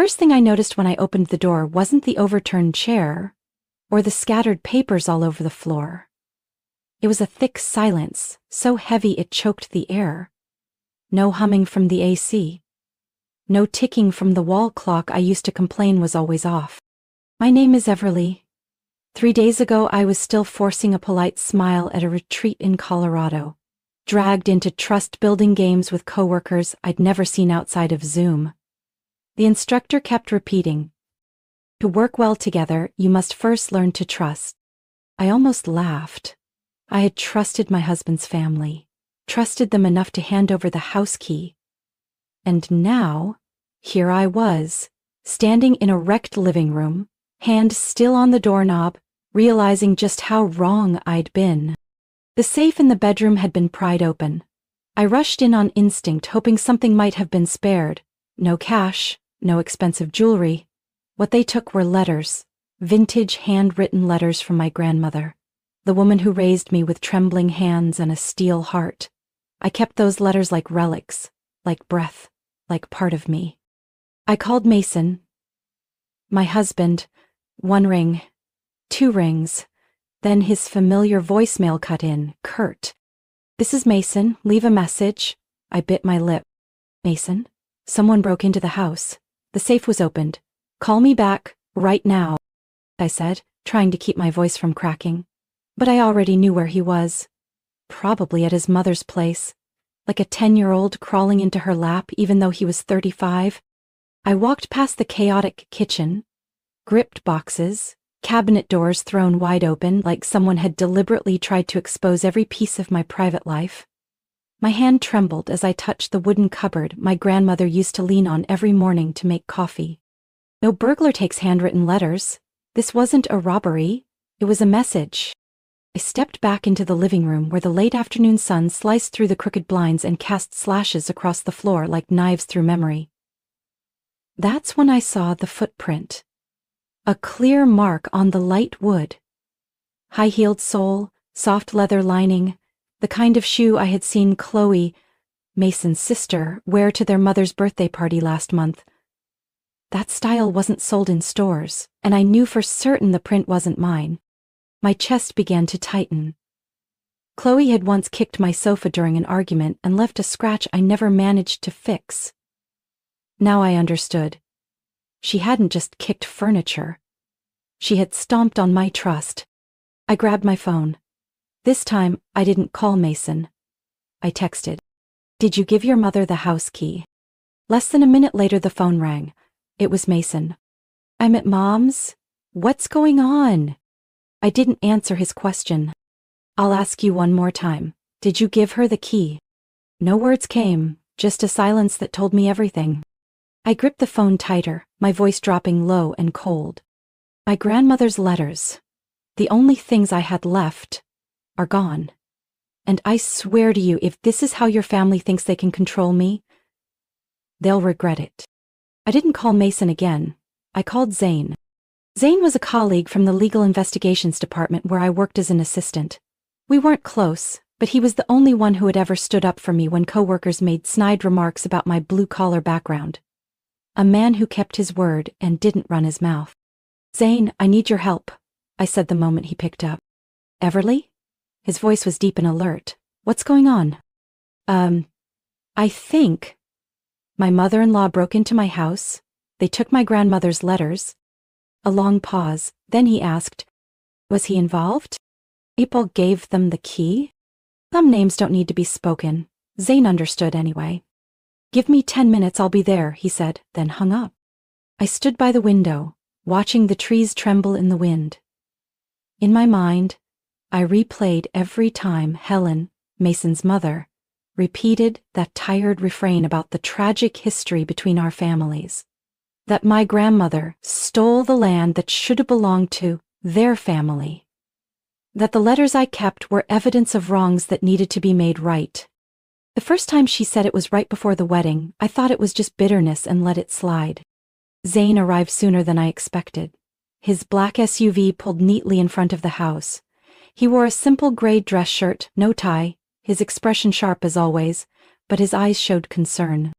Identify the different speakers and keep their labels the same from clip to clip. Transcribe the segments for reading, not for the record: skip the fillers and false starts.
Speaker 1: first thing I noticed when I opened the door wasn't the overturned chair or the scattered papers all over the floor. It was a thick silence, so heavy it choked the air. No humming from the AC. No ticking from the wall clock I used to complain was always off. My name is Everly. 3 days ago I was still forcing a polite smile at a retreat in Colorado, dragged into trust-building games with coworkers I'd never seen outside of Zoom. The instructor kept repeating, "To work well together, you must first learn to trust." I almost laughed. I had trusted my husband's family, trusted them enough to hand over the house key. And now, here I was, standing in a wrecked living room, hand still on the doorknob, realizing just how wrong I'd been. The safe in the bedroom had been pried open. I rushed in on instinct, hoping something might have been spared. No cash, no expensive jewelry. What they took were letters, vintage handwritten letters from my grandmother, the woman who raised me with trembling hands and a steel heart. I kept those letters like relics, like breath, like part of me. I called Mason, my husband. 1 ring, 2 rings. Then his familiar voicemail cut in, curt. "This is Mason, leave a message." I bit my lip. "Mason? Someone broke into the house. The safe was opened. Call me back, right now," I said, trying to keep my voice from cracking. But I already knew where he was. Probably at his mother's place, like a 10-year-old crawling into her lap even though he was 35. I walked past the chaotic kitchen, gripped boxes, cabinet doors thrown wide open like someone had deliberately tried to expose every piece of my private life. My hand trembled as I touched the wooden cupboard my grandmother used to lean on every morning to make coffee. No burglar takes handwritten letters. This wasn't a robbery, it was a message. I stepped back into the living room where the late afternoon sun sliced through the crooked blinds and cast slashes across the floor like knives through memory. That's when I saw the footprint. A clear mark on the light wood. High-heeled sole, soft leather lining, the kind of shoe I had seen Chloe, Mason's sister, wear to their mother's birthday party last month. That style wasn't sold in stores, and I knew for certain the print wasn't mine. My chest began to tighten. Chloe had once kicked my sofa during an argument and left a scratch I never managed to fix. Now I understood. She hadn't just kicked furniture. She had stomped on my trust. I grabbed my phone. This time, I didn't call Mason. I texted, "Did you give your mother the house key?" Less than a minute later, the phone rang. It was Mason. "I'm at Mom's. What's going on?" I didn't answer his question. "I'll ask you one more time. Did you give her the key?" No words came, just a silence that told me everything. I gripped the phone tighter, my voice dropping low and cold. My grandmother's letters, the only things I had left, are gone. And I swear to you, if this is how your family thinks they can control me, they'll regret it. I didn't call Mason again. I called Zane. Zane was a colleague from the legal investigations department where I worked as an assistant. We weren't close, but he was the only one who had ever stood up for me when coworkers made snide remarks about my blue-collar background. A man who kept his word and didn't run his mouth. "Zane, I need your help," I said the moment he picked up. "Everly?" His voice was deep and alert. "What's going on?" I think my mother-in-law broke into my house. They took my grandmother's letters." A long pause, then he asked, "Was he involved?" "April gave them the key?" Some names don't need to be spoken. Zane understood anyway. "Give me 10 minutes, I'll be there," he said, then hung up. I stood by the window, watching the trees tremble in the wind. In my mind, I replayed every time Helen, Mason's mother, repeated that tired refrain about the tragic history between our families. That my grandmother stole the land that should have belonged to their family. That the letters I kept were evidence of wrongs that needed to be made right. The first time she said it was right before the wedding, I thought it was just bitterness and let it slide. Zane arrived sooner than I expected. His black SUV pulled neatly in front of the house. He wore a simple gray dress shirt, no tie, his expression sharp as always, but his eyes showed concern.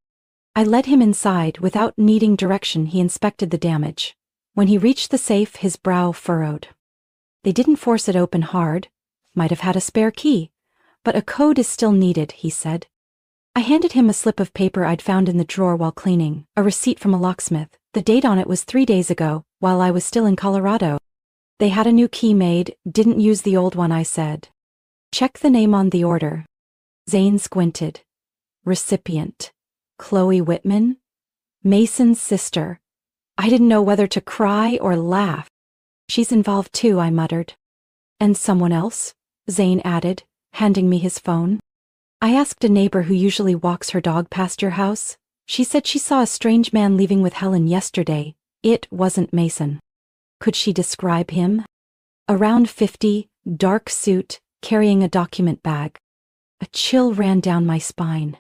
Speaker 1: I led him inside. Without needing direction, he inspected the damage. When he reached the safe, his brow furrowed. They didn't force it open hard. Might have had a spare key. But a code is still needed, he said. I handed him a slip of paper I'd found in the drawer while cleaning, a receipt from a locksmith. The date on it was 3 days ago, while I was still in Colorado. They had a new key made, didn't use the old one, I said. Check the name on the order. Zane squinted. Recipient. Chloe Whitman? Mason's sister. I didn't know whether to cry or laugh. She's involved too, I muttered. And someone else? Zane added, handing me his phone. I asked a neighbor who usually walks her dog past your house. She said she saw a strange man leaving with Helen yesterday. It wasn't Mason. Could she describe him? Around 50, dark suit, carrying a document bag. A chill ran down my spine.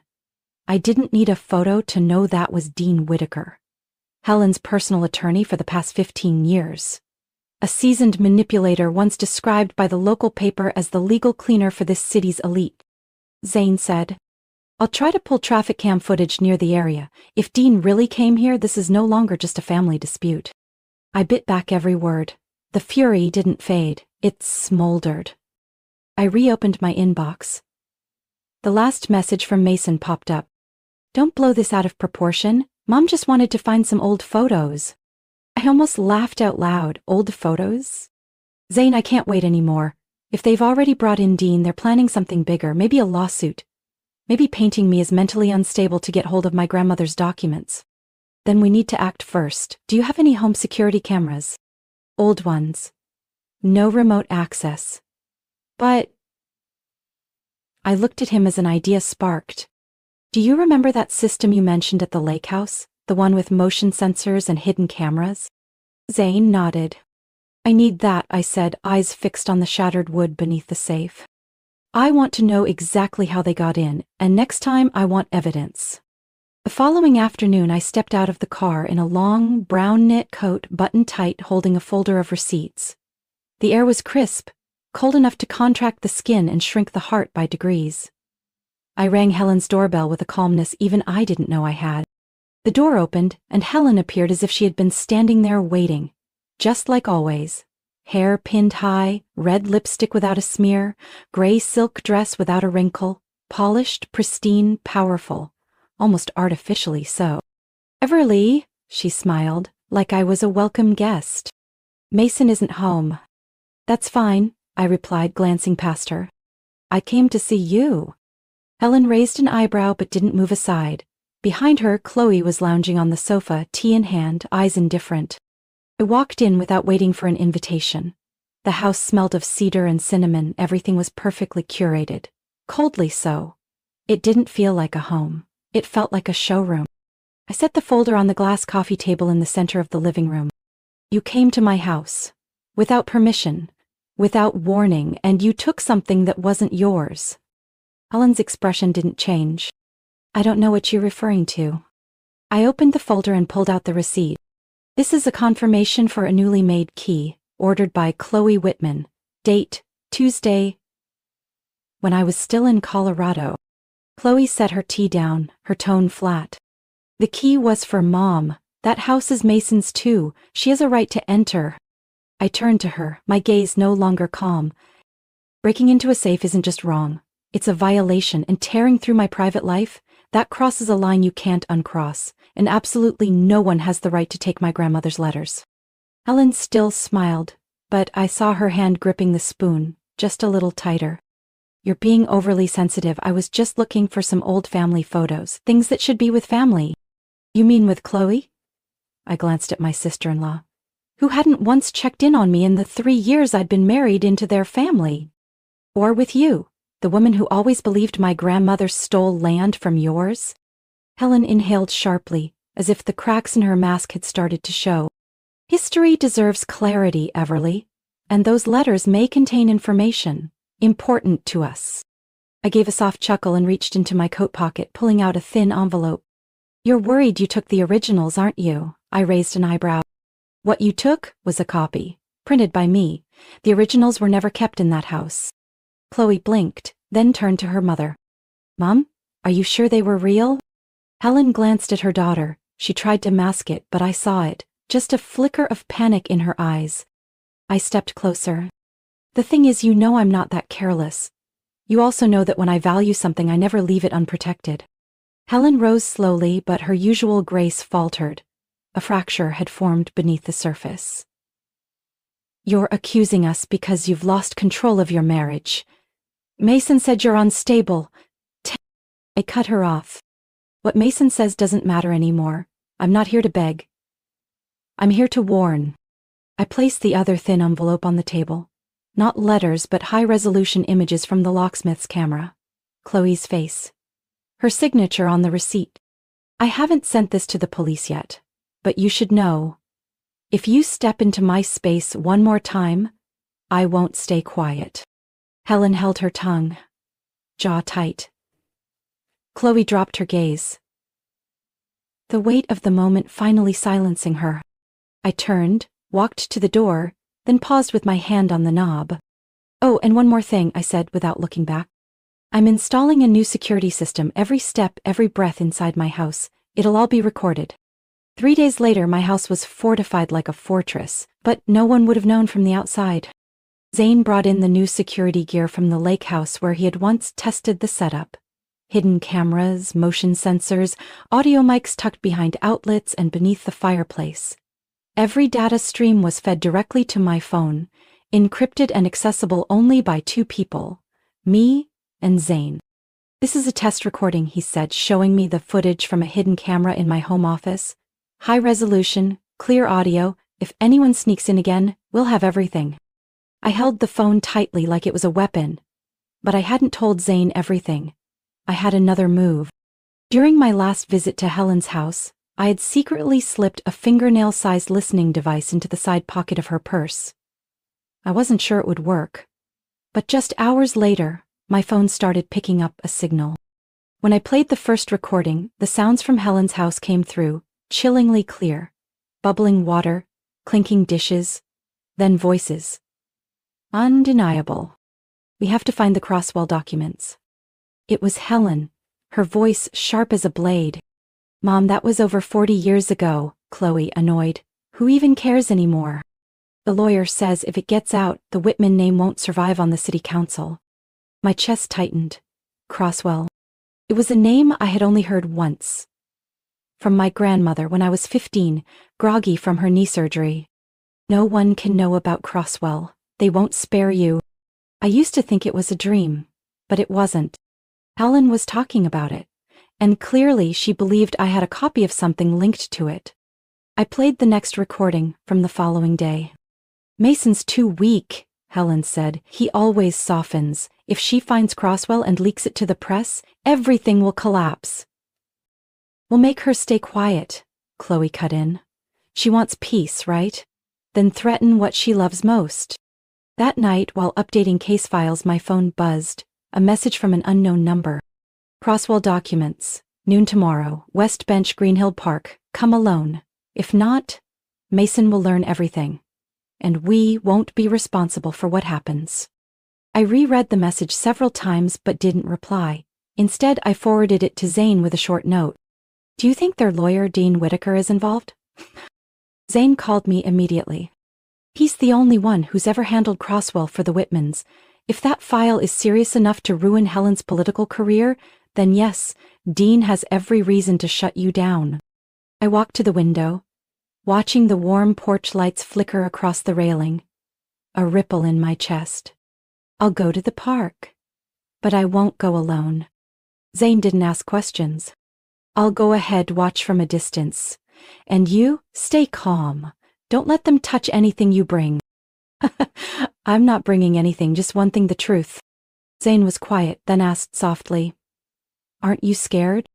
Speaker 1: I didn't need a photo to know that was Dean Whitaker, Helen's personal attorney for the past 15 years. A seasoned manipulator once described by the local paper as the legal cleaner for this city's elite. Zane said, I'll try to pull traffic cam footage near the area. If Dean really came here, this is no longer just a family dispute. I bit back every word. The fury didn't fade, it smoldered. I reopened my inbox. The last message from Mason popped up. Don't blow this out of proportion. Mom just wanted to find some old photos. I almost laughed out loud. Old photos? Zane, I can't wait anymore. If they've already brought in Dean, they're planning something bigger, maybe a lawsuit. Maybe painting me as mentally unstable to get hold of my grandmother's documents. Then we need to act first. Do you have any home security cameras? Old ones. No remote access. But... I looked at him as an idea sparked. Do you remember that system you mentioned at the lake house? The one with motion sensors and hidden cameras? Zane nodded. I need that, I said, eyes fixed on the shattered wood beneath the safe. I want to know exactly how they got in, and next time I want evidence. The following afternoon I stepped out of the car in a long, brown knit coat buttoned tight holding a folder of receipts. The air was crisp, cold enough to contract the skin and shrink the heart by degrees. I rang Helen's doorbell with a calmness even I didn't know I had. The door opened, and Helen appeared as if she had been standing there waiting. Just like always. Hair pinned high, red lipstick without a smear, gray silk dress without a wrinkle, polished, pristine, powerful, almost artificially so. Everly, she smiled, like I was a welcome guest. Mason isn't home. That's fine, I replied, glancing past her. I came to see you. Helen raised an eyebrow but didn't move aside. Behind her, Chloe was lounging on the sofa, tea in hand, eyes indifferent. I walked in without waiting for an invitation. The house smelled of cedar and cinnamon, everything was perfectly curated. Coldly so. It didn't feel like a home. It felt like a showroom. I set the folder on the glass coffee table in the center of the living room. You came to my house. Without permission. Without warning, and you took something that wasn't yours. Helen's expression didn't change. I don't know what you're referring to. I opened the folder and pulled out the receipt. This is a confirmation for a newly made key, ordered by Chloe Whitman. Date, Tuesday. When I was still in Colorado. Chloe set her tea down, her tone flat. The key was for Mom. That house is Mason's too. She has a right to enter. I turned to her, my gaze no longer calm. Breaking into a safe isn't just wrong. It's a violation, and tearing through my private life, that crosses a line you can't uncross, and absolutely no one has the right to take my grandmother's letters. Helen still smiled, but I saw her hand gripping the spoon, just a little tighter. You're being overly sensitive. I was just looking for some old family photos, things that should be with family. You mean with Chloe? I glanced at my sister-in-law, who hadn't once checked in on me in the 3 years I'd been married into their family. Or with you, the woman who always believed my grandmother stole land from yours? Helen inhaled sharply, as if the cracks in her mask had started to show. History deserves clarity, Everly, and those letters may contain information important to us. I gave a soft chuckle and reached into my coat pocket, pulling out a thin envelope. You're worried you took the originals, aren't you? I raised an eyebrow. What you took was a copy, printed by me. The originals were never kept in that house. Chloe blinked, then turned to her mother. Mom, are you sure they were real? Helen glanced at her daughter. She tried to mask it, but I saw it, just a flicker of panic in her eyes. I stepped closer. The thing is, you know I'm not that careless. You also know that when I value something I never leave it unprotected. Helen rose slowly, but her usual grace faltered. A fracture had formed beneath the surface. You're accusing us because you've lost control of your marriage. Mason said you're unstable. I cut her off. What Mason says doesn't matter anymore. I'm not here to beg. I'm here to warn. I placed the other thin envelope on the table. Not letters, but high-resolution images from the locksmith's camera. Chloe's face. Her signature on the receipt. I haven't sent this to the police yet, but you should know. If you step into my space one more time, I won't stay quiet. Helen held her tongue. Jaw tight. Chloe dropped her gaze. The weight of the moment finally silencing her. I turned, walked to the door, then paused with my hand on the knob. Oh, and one more thing, I said without looking back. I'm installing a new security system, every step, every breath inside my house. It'll all be recorded. 3 days later, my house was fortified like a fortress, but no one would have known from the outside. Zane brought in the new security gear from the lake house where he had once tested the setup. Hidden cameras, motion sensors, audio mics tucked behind outlets and beneath the fireplace. Every data stream was fed directly to my phone, encrypted and accessible only by 2 people, me and Zane. This is a test recording, he said, showing me the footage from a hidden camera in my home office. High resolution, clear audio. If anyone sneaks in again, we'll have everything. I held the phone tightly like it was a weapon. But I hadn't told Zane everything. I had another move. During my last visit to Helen's house, I had secretly slipped a fingernail-sized listening device into the side pocket of her purse. I wasn't sure it would work. But just hours later, my phone started picking up a signal. When I played the first recording, the sounds from Helen's house came through, chillingly clear. Bubbling water, clinking dishes, then voices. Undeniable. We have to find the Crosswell documents. It was Helen, her voice sharp as a blade. Mom, that was over 40 years ago, Chloe, annoyed. Who even cares anymore? The lawyer says if it gets out, the Whitman name won't survive on the city council. My chest tightened. Crosswell. It was a name I had only heard once. From my grandmother when I was 15, groggy from her knee surgery. No one can know about Crosswell. They won't spare you. I used to think it was a dream, but it wasn't. Helen was talking about it, and clearly she believed I had a copy of something linked to it. I played the next recording from the following day. Mason's too weak, Helen said. He always softens. If she finds Crosswell and leaks it to the press, everything will collapse. We'll make her stay quiet, Chloe cut in. She wants peace, right? Then threaten what she loves most. That night, while updating case files, my phone buzzed. A message from an unknown number. Crosswell documents. Noon tomorrow. West Bench, Greenhill Park. Come alone. If not, Mason will learn everything. And we won't be responsible for what happens. I reread the message several times but didn't reply. Instead, I forwarded it to Zane with a short note. Do you think their lawyer, Dean Whitaker, is involved? Zane called me immediately. He's the only one who's ever handled Crosswell for the Whitmans. If that file is serious enough to ruin Helen's political career, then yes, Dean has every reason to shut you down. I walked to the window, watching the warm porch lights flicker across the railing. A ripple in my chest. I'll go to the park. But I won't go alone. Zane didn't ask questions. I'll go ahead, watch from a distance. And you, stay calm. Don't let them touch anything you bring. I'm not bringing anything, just one thing, the truth. Zane was quiet, then asked softly, Aren't you scared?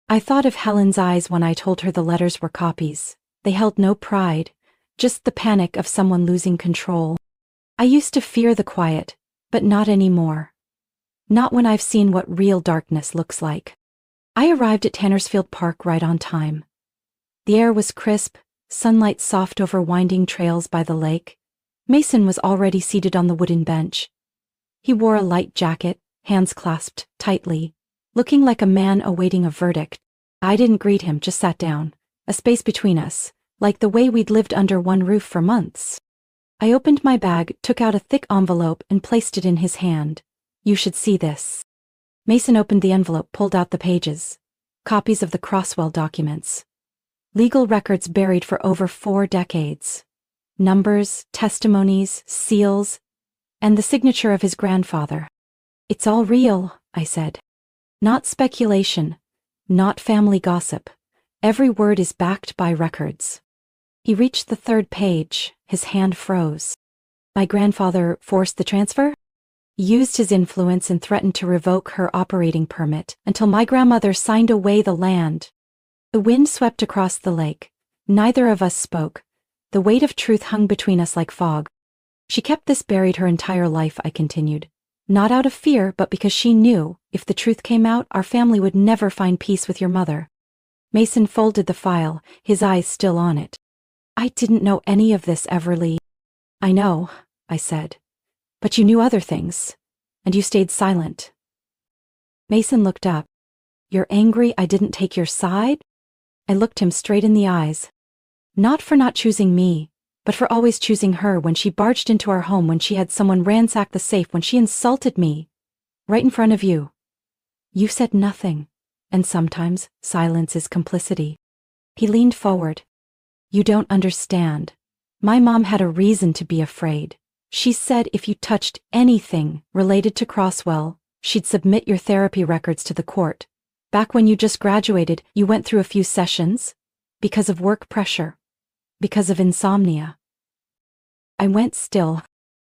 Speaker 1: I thought of Helen's eyes when I told her the letters were copies. They held no pride, just the panic of someone losing control. I used to fear the quiet, but not anymore. Not when I've seen what real darkness looks like. I arrived at Tannersfield Park right on time. The air was crisp, sunlight soft over winding trails by the lake. Mason was already seated on the wooden bench. He wore a light jacket, hands clasped tightly, looking like a man awaiting a verdict. I didn't greet him, just sat down. A space between us, like the way we'd lived under one roof for months. I opened my bag, took out a thick envelope, and placed it in his hand. You should see this. Mason opened the envelope, pulled out the pages. Copies of the Croswell documents. Legal records buried for over 4 decades. Numbers, testimonies, seals, and the signature of his grandfather. It's all real, I said. Not speculation, not family gossip. Every word is backed by records. He reached the 3rd page, his hand froze. My grandfather forced the transfer? Used his influence and threatened to revoke her operating permit until my grandmother signed away the land. The wind swept across the lake. Neither of us spoke. The weight of truth hung between us like fog. She kept this buried her entire life, I continued. Not out of fear, but because she knew, if the truth came out, our family would never find peace with your mother. Mason folded the file, his eyes still on it. I didn't know any of this, Everly. I know, I said. But you knew other things, and you stayed silent. Mason looked up. You're angry I didn't take your side? I looked him straight in the eyes. Not for not choosing me, but for always choosing her when she barged into our home, when she had someone ransack the safe, when she insulted me. Right in front of you. You said nothing, and sometimes silence is complicity. He leaned forward. You don't understand. My mom had a reason to be afraid. She said if you touched anything related to Croswell, she'd submit your therapy records to the court. Back when you just graduated, you went through a few sessions. Because of work pressure. Because of insomnia. I went still.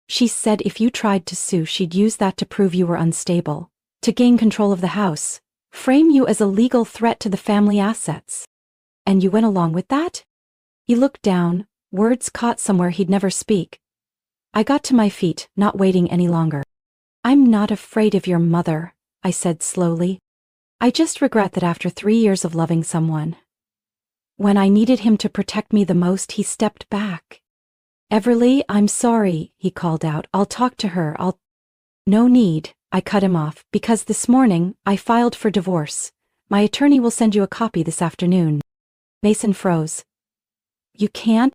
Speaker 1: She said if you tried to sue, she'd use that to prove you were unstable, to gain control of the house, frame you as a legal threat to the family assets. And you went along with that? He looked down, words caught somewhere he'd never speak. I got to my feet, not waiting any longer. I'm not afraid of your mother, I said slowly. I just regret that after 3 years of loving someone, when I needed him to protect me the most, he stepped back. Everly, I'm sorry, he called out. I'll talk to her, No need, I cut him off, because this morning, I filed for divorce. My attorney will send you a copy this afternoon. Mason froze. You can't?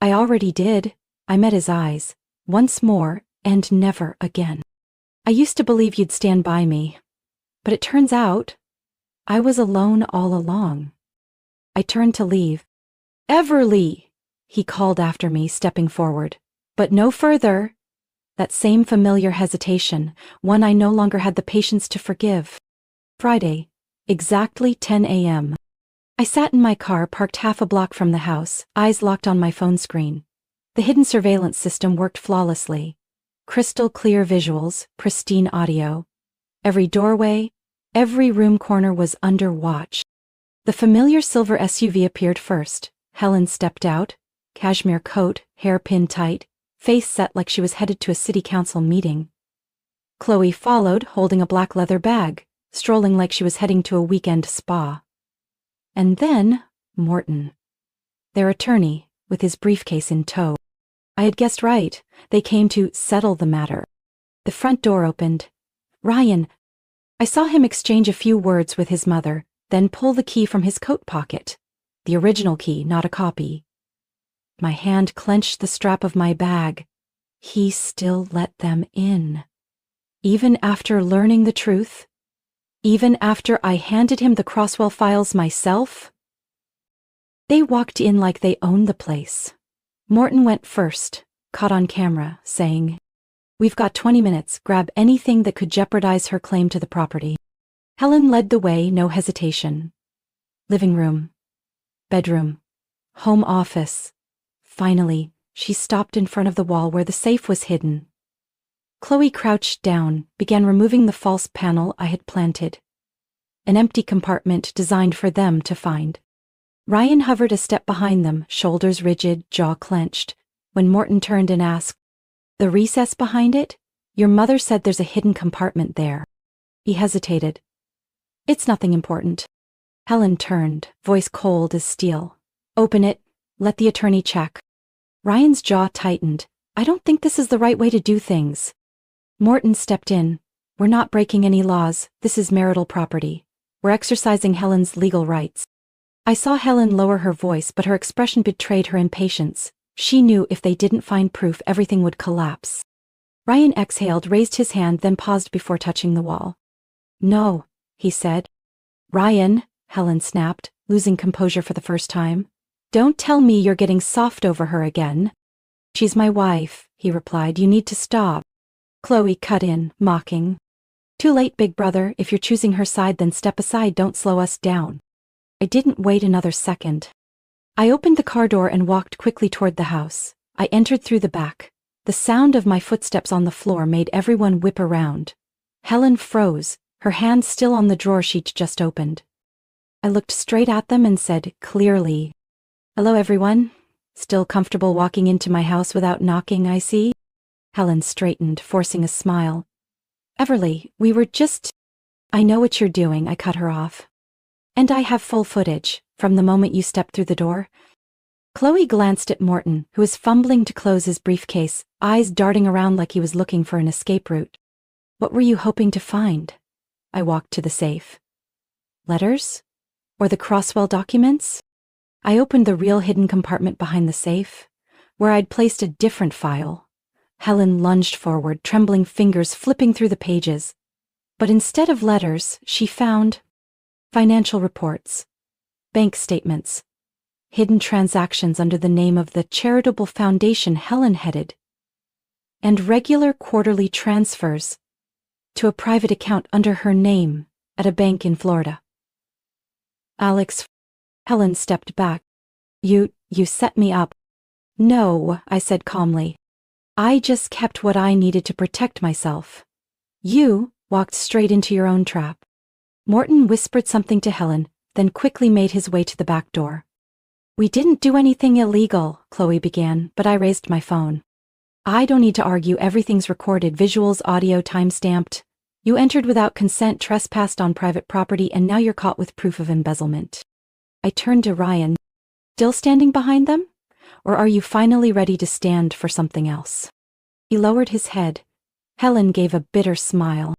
Speaker 1: I already did. I met his eyes. Once more, and never again. I used to believe you'd stand by me. But it turns out, I was alone all along. I turned to leave. Everly, he called after me, stepping forward. But no further. That same familiar hesitation, one I no longer had the patience to forgive. Friday, exactly 10 a.m. I sat in my car parked half a block from the house, eyes locked on my phone screen. The hidden surveillance system worked flawlessly. Crystal clear visuals, pristine audio. Every doorway, every room corner was under watch. The familiar silver SUV appeared first. Helen stepped out, cashmere coat, hair pinned tight, face set like she was headed to a city council meeting. Chloe followed, holding a black leather bag, strolling like she was heading to a weekend spa. And then, Morton. Their attorney, with his briefcase in tow. I had guessed right. They came to settle the matter. The front door opened. Ryan. I saw him exchange a few words with his mother, then pull the key from his coat pocket. The original key, not a copy. My hand clenched the strap of my bag. He still let them in. Even after learning the truth? Even after I handed him the Croswell files myself? They walked in like they owned the place. Morton went first, caught on camera, saying, We've got 20 minutes, grab anything that could jeopardize her claim to the property. Helen led the way, no hesitation. Living room. Bedroom. Home office. Finally, she stopped in front of the wall where the safe was hidden. Chloe crouched down, began removing the false panel I had planted. An empty compartment designed for them to find. Ryan hovered a step behind them, shoulders rigid, jaw clenched, when Morton turned and asked, The recess behind it? Your mother said there's a hidden compartment there. He hesitated. It's nothing important. Helen turned, voice cold as steel. Open it, let the attorney check. Ryan's jaw tightened. I don't think this is the right way to do things. Morton stepped in. We're not breaking any laws, this is marital property. We're exercising Helen's legal rights. I saw Helen lower her voice, but her expression betrayed her impatience. She knew if they didn't find proof, everything would collapse. Ryan exhaled, raised his hand, then paused before touching the wall. No, he said. Ryan, Helen snapped, losing composure for the first time. Don't tell me you're getting soft over her again. She's my wife, he replied. You need to stop. Chloe cut in, mocking. Too late, big brother. If you're choosing her side, then step aside. Don't slow us down. I didn't wait another second. I opened the car door and walked quickly toward the house. I entered through the back. The sound of my footsteps on the floor made everyone whip around. Helen froze, her hand still on the drawer she'd just opened. I looked straight at them and said clearly, "Hello, everyone. Still comfortable walking into my house without knocking, I see?" Helen straightened, forcing a smile. "Everly, we were just—" "I know what you're doing," I cut her off. "And I have full footage, from the moment you stepped through the door." Chloe glanced at Morton, who was fumbling to close his briefcase, eyes darting around like he was looking for an escape route. "What were you hoping to find?" I walked to the safe. "Letters? Or the Crosswell documents?" I opened the real hidden compartment behind the safe, where I'd placed a different file. Helen lunged forward, trembling fingers flipping through the pages. But instead of letters, she found financial reports, bank statements, hidden transactions under the name of the charitable foundation Helen headed, and regular quarterly transfers to a private account under her name at a bank in Florida. "Alex," Helen stepped back. You set me up." "No," I said calmly. "I just kept what I needed to protect myself. You walked straight into your own trap." Morton whispered something to Helen, then quickly made his way to the back door. "We didn't do anything illegal," Chloe began, but I raised my phone. "I don't need to argue. Everything's recorded, visuals, audio, time-stamped. You entered without consent, trespassed on private property, and now you're caught with proof of embezzlement." I turned to Ryan. "Still standing behind them? Or are you finally ready to stand for something else?" He lowered his head. Helen gave a bitter smile.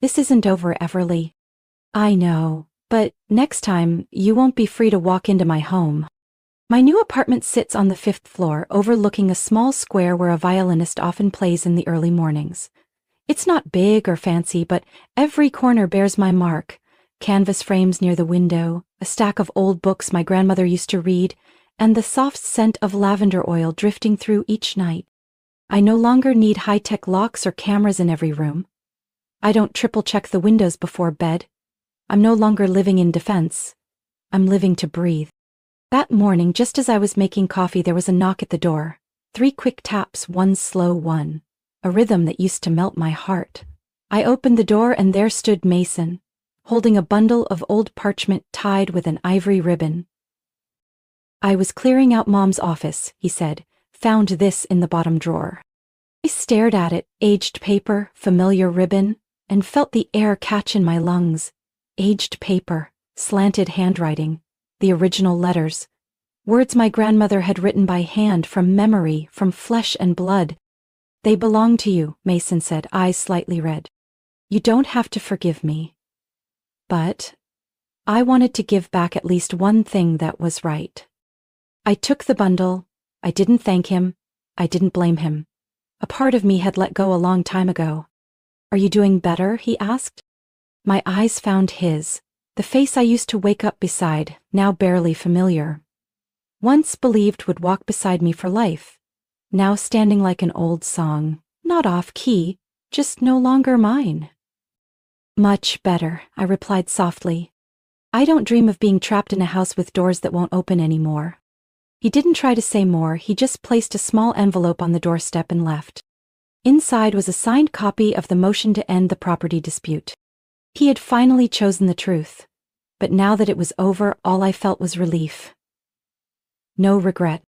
Speaker 1: "This isn't over, Everly." "I know, but next time you won't be free to walk into my home." My new apartment sits on the 5th floor, overlooking a small square where a violinist often plays in the early mornings. It's not big or fancy, but every corner bears my mark. Canvas frames near the window, a stack of old books my grandmother used to read, and the soft scent of lavender oil drifting through each night. I no longer need high-tech locks or cameras in every room. I don't triple-check the windows before bed. I'm no longer living in defense. I'm living to breathe. That morning, just as I was making coffee, there was a knock at the door. 3 quick taps, 1 slow one. A rhythm that used to melt my heart. I opened the door and there stood Mason, holding a bundle of old parchment tied with an ivory ribbon. "I was clearing out Mom's office," he said. "Found this in the bottom drawer." I stared at it, aged paper, familiar ribbon, and felt the air catch in my lungs. Aged paper, slanted handwriting, the original letters, words my grandmother had written by hand from memory, from flesh and blood. "They belong to you," Mason said, eyes slightly red. "You don't have to forgive me." But I wanted to give back at least one thing that was right. I took the bundle. I didn't thank him. I didn't blame him. A part of me had let go a long time ago. "Are you doing better?" he asked. My eyes found his, the face I used to wake up beside, now barely familiar. Once believed would walk beside me for life, now standing like an old song, not off key, just no longer mine. "Much better," I replied softly. "I don't dream of being trapped in a house with doors that won't open anymore." He didn't try to say more, he just placed a small envelope on the doorstep and left. Inside was a signed copy of the motion to end the property dispute. He had finally chosen the truth, but now that it was over, all I felt was relief. No regret.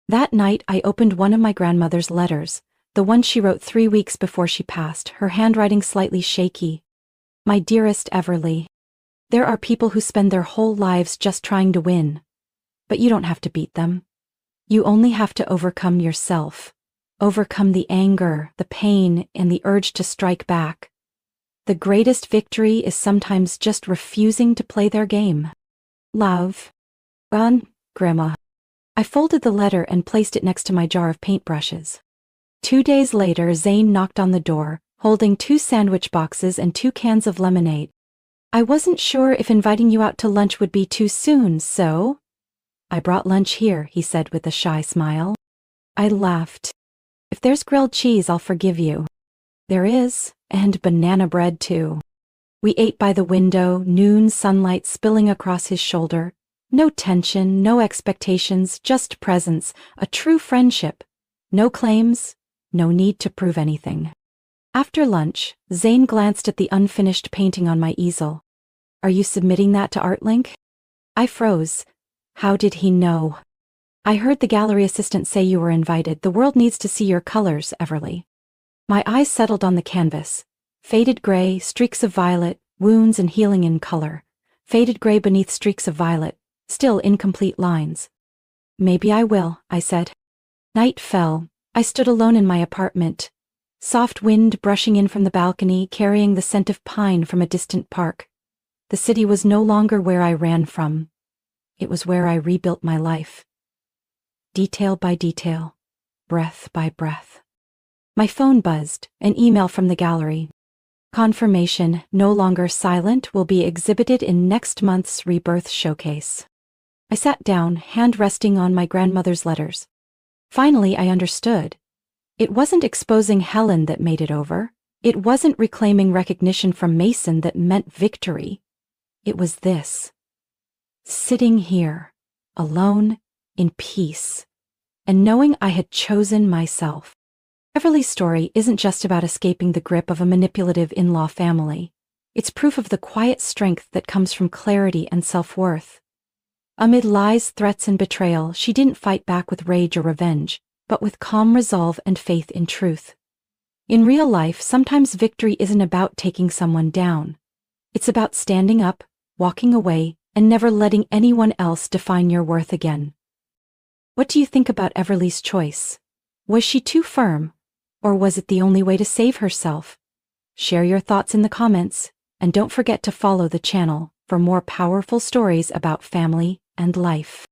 Speaker 1: That night I opened one of my grandmother's letters, the one she wrote 3 weeks before she passed, her handwriting slightly shaky. "My dearest Everly, there are people who spend their whole lives just trying to win. But you don't have to beat them. You only have to overcome yourself. Overcome the anger, the pain, and the urge to strike back. The greatest victory is sometimes just refusing to play their game. Love. Grandma. I folded the letter and placed it next to my jar of paintbrushes. 2 days later, Zane knocked on the door, holding 2 sandwich boxes and 2 cans of lemonade. I wasn't sure if inviting you out to lunch would be too soon, so... I brought lunch here, he said with a shy smile. I laughed. If there's grilled cheese, I'll forgive you. There is, and banana bread too. We ate by the window, noon sunlight spilling across his shoulder. No tension, no expectations, just presence, a true friendship. No claims, no need to prove anything. After lunch, Zane glanced at the unfinished painting on my easel. Are you submitting that to ArtLink? I froze. How did he know? I heard the gallery assistant say you were invited. The world needs to see your colors, Everly. My eyes settled on the canvas. Faded gray, streaks of violet, wounds and healing in color. Faded gray beneath streaks of violet, still incomplete lines. Maybe I will, I said. Night fell. I stood alone in my apartment. Soft wind brushing in from the balcony, carrying the scent of pine from a distant park. The city was no longer where I ran from. It was where I rebuilt my life. Detail by detail, breath by breath. My phone buzzed, an email from the gallery. Confirmation, no longer silent, will be exhibited in next month's Rebirth showcase. I sat down, hand resting on my grandmother's letters. Finally, I understood. It wasn't exposing Helen that made it over. It wasn't reclaiming recognition from Mason that meant victory. It was this. Sitting here, alone, in peace, and knowing I had chosen myself. Everly's story isn't just about escaping the grip of a manipulative in-law family. It's proof of the quiet strength that comes from clarity and self-worth. Amid lies, threats, and betrayal, she didn't fight back with rage or revenge, but with calm resolve and faith in truth. In real life, sometimes victory isn't about taking someone down. It's about standing up, walking away, and never letting anyone else define your worth again. What do you think about Everly's choice? Was she too firm? Or was it the only way to save herself? Share your thoughts in the comments, and don't forget to follow the channel for more powerful stories about family and life.